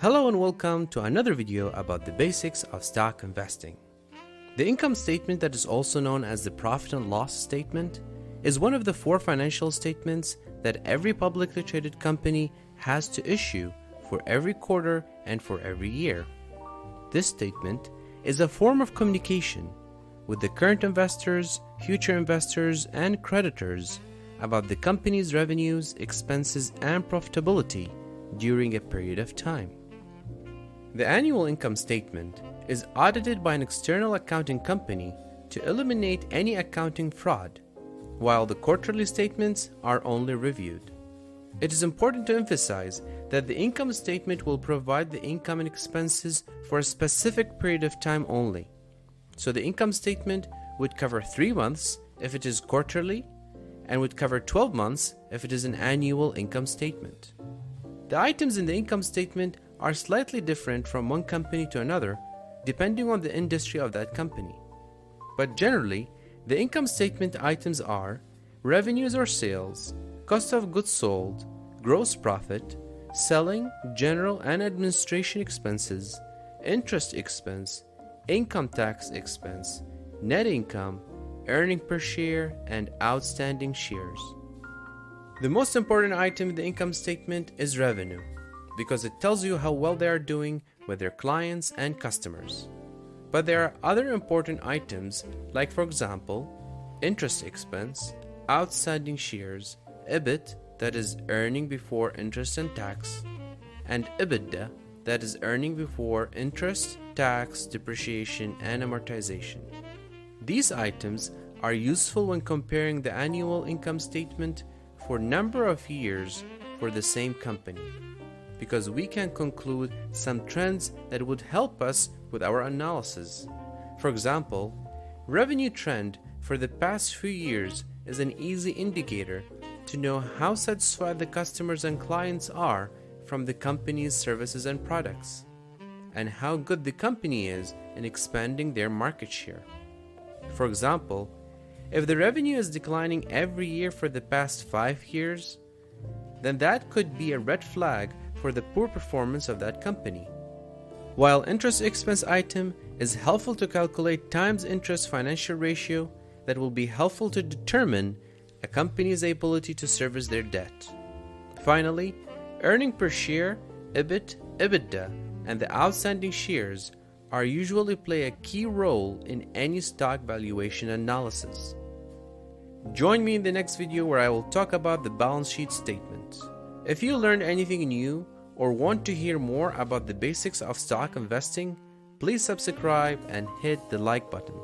Hello and welcome to another video about the basics of stock investing. The income statement, that is also known as the profit and loss statement, is one of the four financial statements that every publicly traded company has to issue for every quarter and for every year. This statement is a form of communication with the current investors, future investors, and creditors about the company's revenues, expenses, and profitability during a period of time. The annual income statement is audited by an external accounting company to eliminate any accounting fraud, while the quarterly statements are only reviewed. It is important to emphasize that the income statement will provide the income and expenses for a specific period of time only. So the income statement would cover 3 months if it is quarterly, and would cover 12 months if it is an annual income statement. The items in the income statement are slightly different from one company to another depending on the industry of that company. But generally, the income statement items are revenues or sales, cost of goods sold, gross profit, selling, general and administration expenses, interest expense, income tax expense, net income, earning per share, and outstanding shares. The most important item in the income statement is revenue, because it tells you how well they are doing with their clients and customers. But there are other important items like, for example, interest expense, outstanding shares, EBIT, that is earning before interest and tax, and EBITDA, that is earning before interest, tax, depreciation, and amortization. These items are useful when comparing the annual income statement for number of years for the same company, because we can conclude some trends that would help us with our analysis. For example, revenue trend for the past few years is an easy indicator to know how satisfied the customers and clients are from the company's services and products, and how good the company is in expanding their market share. For example, if the revenue is declining every year for the past 5 years, then that could be a red flag for the poor performance of that company. While interest expense item is helpful to calculate times interest financial ratio that will be helpful to determine a company's ability to service their debt. Finally, earning per share, EBIT, EBITDA, and the outstanding shares are usually play a key role in any stock valuation analysis. Join me in the next video where I will talk about the balance sheet statement. If you learned anything new or want to hear more about the basics of stock investing, please subscribe and hit the like button.